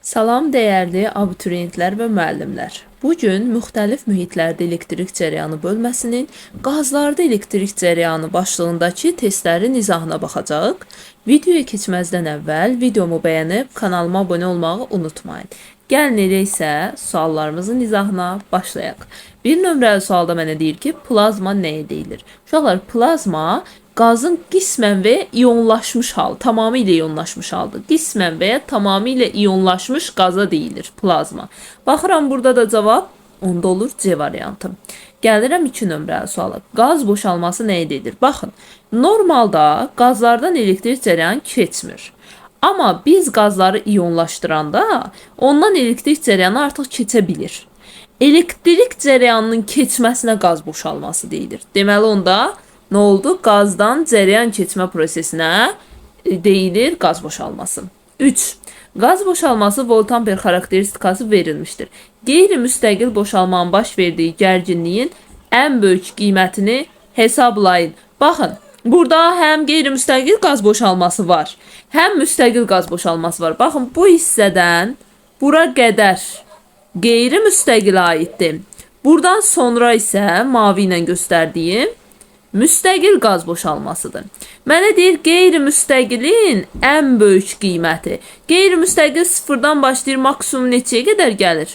Salam dəyərli abituriyentlər və müəllimlər. Bu gün müxtəlif mühitlərdə elektrik cərəyanı bölməsinin qazlarda elektrik cərəyanı başlığındakı testlərin izahına baxacağıq. Videoya keçməzdən əvvəl videomu bəyənib kanalıma abunə olmağı unutmayın. Gəlin elə isə suallarımızın izahına başlayaq. Bir nömrəli sualda mənə deyir ki, plazma nəyə deyilir? Uşaqlar, plazma qazın qismən və ya iyonlaşmış halı, tamamilə iyonlaşmış haldır. Qismən və ya tamamilə iyonlaşmış qaza deyilir plazma. Baxıram, burada da cavab onda olur C variantı. Gəlirəm 2 nömrəli suala. Qaz boşalması nəyə deyilir? Baxın, normalda qazlardan elektrik cərəyanı keçmir. Amma biz qazları iyonlaşdıranda ondan elektrik cərəyanı artıq keçə bilir. Elektrik cərəyanının keçməsinə qaz boşalması deyilir. Deməli onda nə oldu? Qazdan cərəyan keçmə prosesinə deyilir qaz boşalması. 3. Qaz boşalması voltamper xarakteristikası verilmişdir. Qeyri-müstəqil boşalmanın baş verdiyi gərginliyin ən böyük qiymətini hesablayın. Baxın, burada həm qeyri-müstəqil qaz boşalması var, həm müstəqil qaz boşalması var. Baxın, bu hissədən bura qədər qeyri-müstəqilə aiddir. Buradan sonra isə mavi ilə göstərdiyim müstəqil qaz boşalmasıdır. Mənə deyir qeyri-müstəqilin ən böyük qiyməti. Qeyri-müstəqil sıfırdan başlayır, maksimum neçəyə qədər gəlir?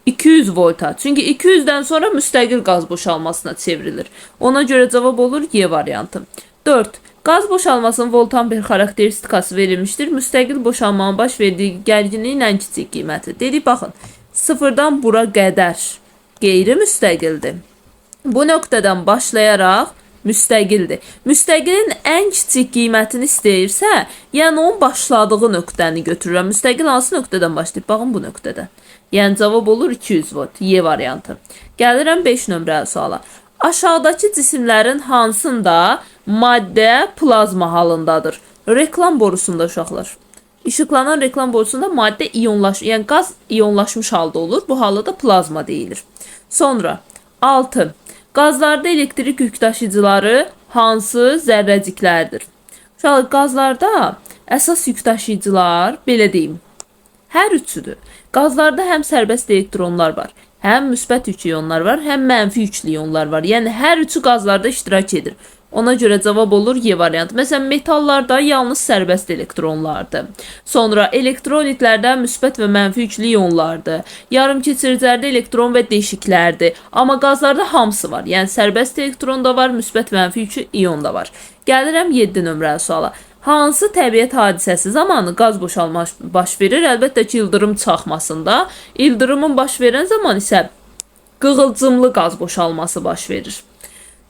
200 volta. Çünki 200-dən sonra müstəqil qaz boşalmasına çevrilir. Ona görə cavab olur Y variantı. 4. Qaz boşalmasının voltamper xarakteristikası verilmişdir. Müstəqil boşalmanın baş verdiyi gərginliyin ən kiçik qiyməti. Dedik, baxın, sıfırdan bura qədər qeyri-müstəqildir. Bu nöqtədən başlayaraq müstəqildir. Müstəqilin ən kiçik qiymətini istəyirsə, yəni onun başladığı nöqtəni götürürəm. Müstəqil hansı nöqtədən başlayıb? Baxın, bu nöqtədən. Yəni cavab olur 200 volt. Y variantı. Gəlirəm 5 nömrəli suala. Aşağıdakı cisimlərin hansında maddə plazma halındadır? Reklam borusunda uşaqlar. İşıqlanan reklam borusunda maddə yəni qaz iyonlaşmış halda olur. Bu halda da plazma deyilir. Sonra 6. Qazlarda elektrik yük daşıyıcıları hansı zərrəciklərdir? Uşaqlar, qazlarda əsas yük daşıyıcılar, belə deyim, hər üçüdür. Qazlarda həm sərbəst elektronlar var, həm müsbət yüklü iyonlar var, həm mənfi yüklü iyonlar var. Yəni hər üçü qazlarda iştirak edir. Ona görə cavab olur Y variantı. Məsələn, metallarda yalnız sərbəst elektronlardır. Sonra elektrolitlərdə müsbət və mənfi yüklü iyonlardır. Yarımkeçiricilərdə elektron və deşiklərdir. Amma qazlarda hamısı var. Yəni sərbəst elektron da var, müsbət mənfi yüklü iyon da var. Gəlirəm 7 nömrəli suala. Hansı təbiət hadisəsi zamanı qaz boşalması baş verir? Əlbəttə ki, ildırım çaxmasında. İldırımın baş verən zaman isə qığılcımlı qaz boşalması baş verir.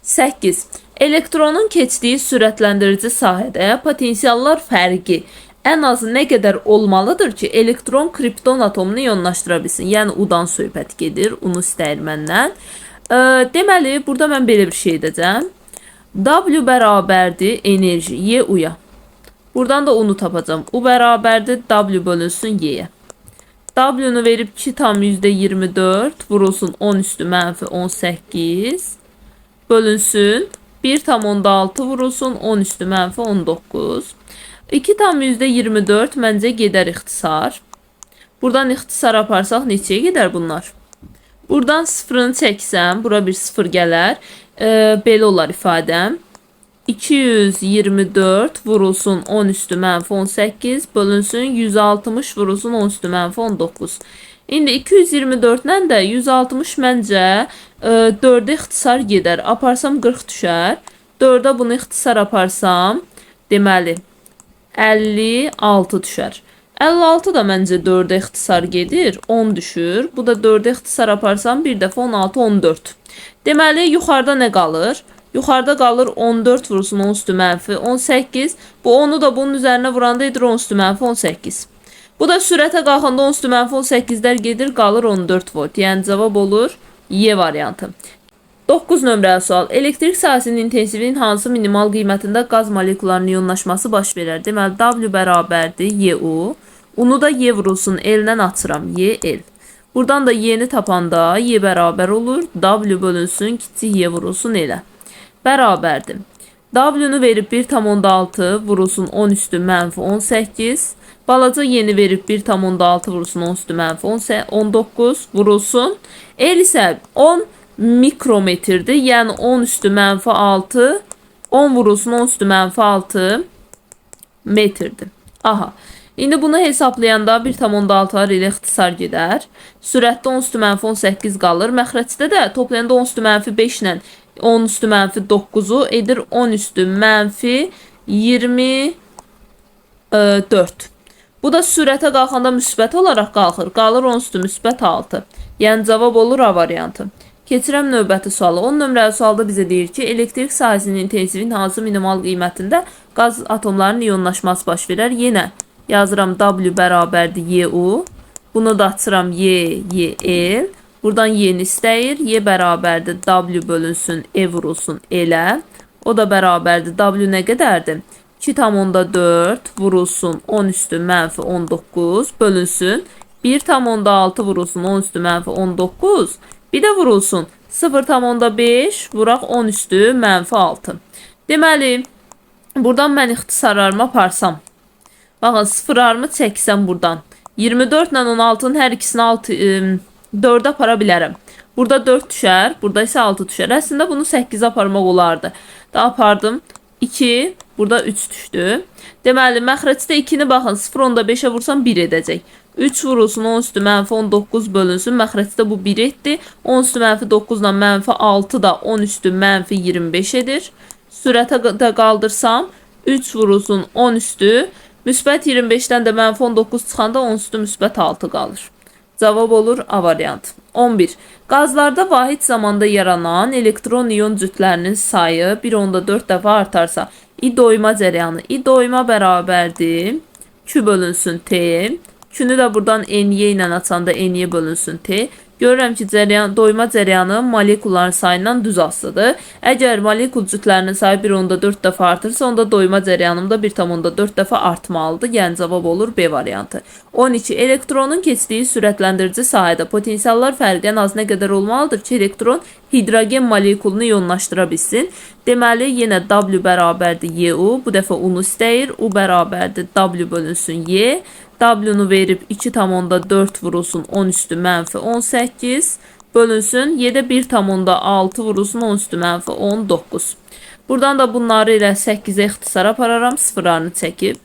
8. Elektronun keçdiyi sürətləndirici sahədə potensiallar fərqi ən azı nə qədər olmalıdır ki, elektron kripton atomunu iyonlaşdıra bilsin. Yəni U-dan söhbət gedir, unu istəyir məndən. Deməli, burada mən belə bir şey edəcəm. W bərabərdir enerji, Y U-ya. Buradan da unu tapacağım. U bərabərdir W bölünsün Y-yə. W-nu verib 2 tam %24 vurulsun 10 üstü mənfi 18 bölünsün 1 tam onda 6 vurulsun 10 üstü mənfi 19. 2 tam %24 məncə gedər ixtisar. Buradan ixtisar aparsaq neçəyə gedər bunlar? Buradan sıfırını çəksəm, bura bir sıfır gələr. Belə olar ifadəm. 224 vurulsun 10 üstü mənfi 18 bölünsün 160 vurulsun 10 üstü mənfi 19. İndi 224-lə də 160 məncə 4-ə ixtisar gedər. Aparsam 40 düşər. 4-ə bunu ixtisar aparsam, deməli 56 düşər. 56 da məncə 4-ə ixtisar gedir. 10 düşür. Bu da 4-ə ixtisar aparsam bir dəfə 16, 14. Deməli, yuxarıda nə qalır? Yuxarıda qalır 14 vurulsun 10 üstü mənfi 18. Bu 10-u da bunun üzərinə vuranda edir 10 üstü mənfi 18. Bu da sürətə qalxanda 10 üstü mənfi 18-lər gedir, qalır 14 volt. Yəni cavab olur Y variantı. 9 nömrəli sual. Elektrik sahəsinin intensivliyin hansı minimal qiymətində qaz molekularının iyonlaşması baş verər? Deməli, W bərabərdir YU. Unu da Y vurulsun L-dən açıram. YL. Buradan da Y-ni tapanda Y bərabər olur. W bölünsün kiçik Y vurulsun L-ə. Bərabərdir. W-nu verib 1,6 vurulsun 10 üstü mənfi 18 Balaca yeni verib 1,6 vurulsun 10 üstü mənfi 19 vurulsun. El isə 10 mikrometrdir. Yəni 10 üstü mənfi 6, 10 vurulsun 10 üstü mənfi 6 metrdir. Aha. İndi bunu hesablayanda 1,6 ilə ixtisar gedər. Sürətdə 10 üstü mənfi 18 qalır. Məxrəcdə də toplayanda 10 üstü mənfi 5 ilə 10 üstü mənfi 9'u edir 10 üstü mənfi 24. Bu da sürətə qalxanda müsbət olaraq qalxır. Qalır 10 üstü müsbət 6. Yəni cavab olur A variantı. Keçirəm növbəti sualı. 10 nömrəli sualda bizə deyir ki, elektrik sahəsinin intensivinin hansı minimal qiymətində qaz atomlarının iyonlaşması baş verər. Yenə yazıram W bərabərdir YU. Bunu da açıram YL. Buradan Y'ni istəyir. Y bərabərdir W bölünsün E vurulsun L-ə. O da bərabərdir. W nə qədərdir? 2,4 vurulsun 10 üstü mənfi 19 bölünsün 1,6 vurulsun 10 üstü mənfi 19 bir də vurulsun 0,5 vuraq 10 üstü mənfi 6. Deməli, buradan mən ixtisarlarımı aparsam. Baxın, sıfırlarımı çəksəm buradan. 24 ilə 16'nın hər ikisini 4'ə apara bilərəm. Burada 4 düşər, burada isə 6 düşər. Əslində bunu 8'ə aparmaq olardı. Da apardım. 2, burada 3 düşdü. Deməli, məxrəcdə 2'ni baxın, 0,5'ə vursam 1 edəcək. 3 vurulsun 10 üstü mənfi 19 bölünsün. Məxrəcdə bu 1 etdi. 10 üstü mənfi 9 ilə mənfi 6 da 10 üstü mənfi 25 edir. Sürətə də qaldırsam 3 vurulsun 10 üstü. Müsbət 25'dən də mənfi 19 çıxanda 10 üstü müsbət 6 qalır. Cavab olur A variantı. 11. Qazlarda vahid zamanda yaranan elektron-iyon cütlərinin sayı 1,4 dəfə artarsa, I doyma cərəyanı. I doyma bərabərdir. Q bölünsün T. Q-nü də buradan NY ilə açanda NY bölünsün T. Görürəm ki, doyma cərəyanı molekulların sayından düz asılıdır. Əgər molekul cütlərinin sayı 1,4 dəfə artırsa, onda doyma cərəyanım da 1,4 dəfə artmalıdır. Yəni cavab olur B variantı. 12. Elektronun keçdiyi sürətləndirici sahədə potensiallar fərqdən az nə qədər olmalıdır ki, elektron hidrogen molekulunu iyonlaşdıra bilsin. Deməli, yenə W bərabərdir YU. Bu dəfə U-nu istəyir. U bərabərdir W bölünsün Y. W-nu verib 2,4 vurulsun 10 üstü mənfi 18 bölünsün 7 1,6 vurulsun 10 üstü mənfi 19. Buradan da bunları ilə 8'ə ixtisar apararam. Sıfırlarını çəkib.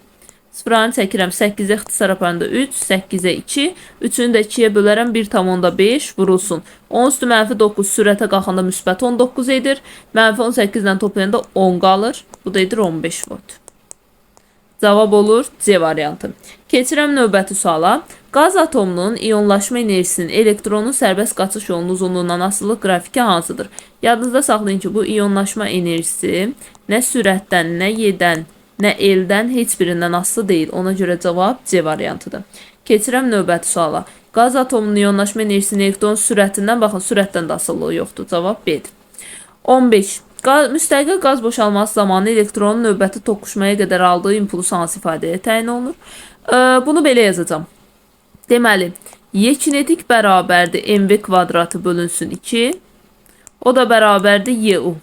Sıfırlarını çəkirəm. 8'ə ixtisar aparanda 3, 8'ə 2. 3'ünü də 2'yə bölərəm. 1,5 vurulsun. 10 üstü mənfi 9 sürətə qalxanda müsbət 19 edir. Mənfi 18 ilə toplayanda 10 qalır. Bu da edir 15 volt. Cavab olur C variantı. Keçirəm növbəti suala. Qaz atomunun iyonlaşma enerjisinin elektronun sərbəst qaçış yolunun uzunluğundan asılı qrafiki hansıdır? Yadınızda saxlayın ki, bu iyonlaşma enerjisi nə sürətdən, nə Y-dən, nə L-dən heç birindən asılı deyil. Ona görə cavab C variantıdır. Keçirəm növbəti suala. Qaz atomunun iyonlaşma enerjisinin elektron sürətindən, baxın, sürətdən də asılılığı yoxdur. Cavab B-dir. 15. Müstəqil qaz boşalması zamanı elektronun növbəti toqquşmaya qədər aldığı impulsu hansı ifadəyə təyin olunur? Bunu belə yazacağım. Deməli, Y kinetik bərabərdir mv kvadratı bölünsün 2. O da bərabərdir YU.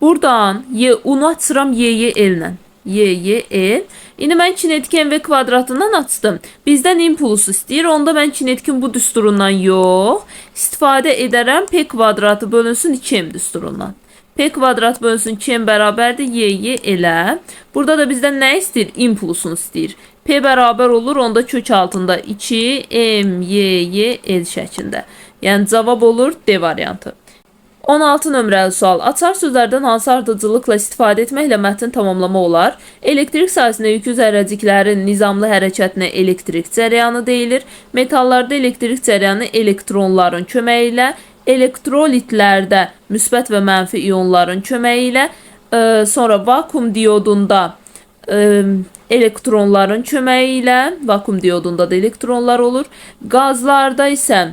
Buradan YU-nu açıram YY L-lə. YL. İndi mən kinetik mv kvadratından açdım. Bizdən impuls istəyir. Onda mən kinetikin bu düsturundan yox, istifadə edərəm P kvadratı bölünsün 2m düsturundan. P kvadrat bölünsün 2m bərabərdir YY L-ə. Burada da bizdən nə istəyir? İmpulsunu istəyir. P bərabər olur, onda kök altında 2 m y L şəklində. Yəni cavab olur D variantı. 16 nömrəli sual. Açar sözlərdən hansı ardıcılıqla istifadə etməklə mətn tamamlama olar? Elektrik sahəsində yükü zərrəciklərin nizamlı hərəkətinə elektrik cərəyanı deyilir. Metallarda elektrik cərəyanı elektronların köməyi ilə, elektrolitlərdə müsbət və mənfi iyonların köməyi ilə, sonra vakum diodunda elektronların köməyi ilə, vakum diodunda da elektronlar olur. Qazlarda isə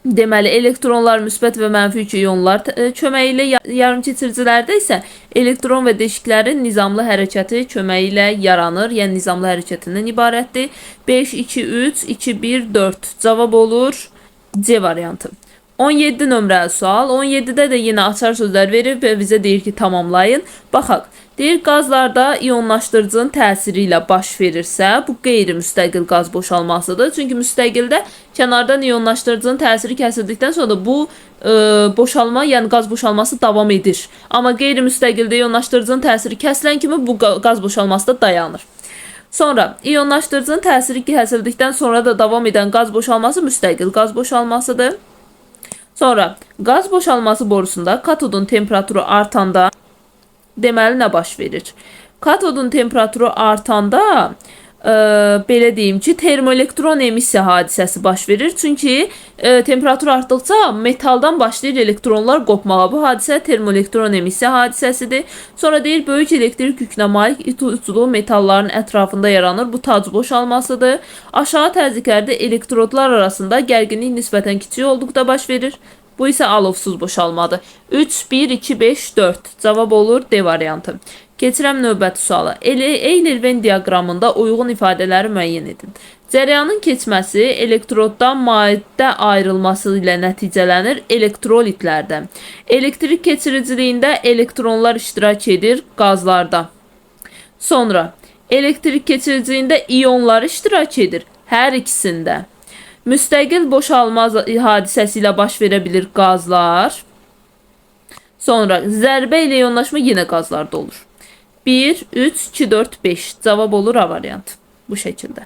deməli elektronlar müsbət və mənfi yük iyonlar köməyi ilə, yarımkeçiricilərdə isə elektron və deşiklərin nizamlı hərəkəti köməyi ilə yaranır. Yəni nizamlı hərəkətindən ibarətdir. 5, 2, 3, 2, 1, 4. Cavab olur C variantı. 17 nömrəli sual. 17-də də yenə açar sözlər verir və bizə deyir ki, tamamlayın. Baxaq. Deyir, qazlarda iyonlaşdırıcının təsiri ilə baş verirsə, bu qeyri-müstəqil qaz boşalmasıdır. Çünki müstəqildə kənardan iyonlaşdırıcının təsiri kəsildikdən sonra da bu boşalma, yəni qaz boşalması davam edir. Amma qeyri-müstəqildə iyonlaşdırıcının təsiri kəsilən kimi bu qaz boşalması da dayanır. Sonra iyonlaşdırıcının təsiri kəsildikdən sonra da davam edən qaz boşalması müstəqil qaz boşalmasıdır. Sonra qaz boşalması borusunda katodun temperaturu artanda deməli nə baş verir? Katodun temperaturu artanda belə deyim ki, termoelektron emissiya hadisəsi baş verir. Çünki temperatur artdıqca metaldan başlayır elektronlar qopmağa. Bu hadisə termoelektron emissiya hadisəsidir. Sonra deyir, böyük elektrik yükünə malik uçlu metalların ətrafında yaranır. Bu tac boşalmasıdır. Aşağı təzyiqlərdə elektrodlar arasında gərginlik nisbətən kiçik olduqda baş verir. Bu isə alovsuz boşalmadır. 3, 1, 2, 5, 4. Cavab olur D variantı. Keçirəm növbəti suala. Eyler-Venn diaqramında uyğun ifadələri müəyyən edin. Cəryanın keçməsi elektroddan maddə ayrılması ilə nəticələnir elektrolitlərdən. Elektrik keçiriciliyində elektronlar iştirak edir qazlarda. Sonra elektrik keçiriciliyində iyonlar iştirak edir hər ikisində. Müstəqil boşalma hadisəsi ilə baş verə bilir qazlar. Sonra zərbə ilə iyonlaşma yenə qazlarda olur. 1, 3, 2, 4, 5. Cavab olur A variantı. Bu şəkildə.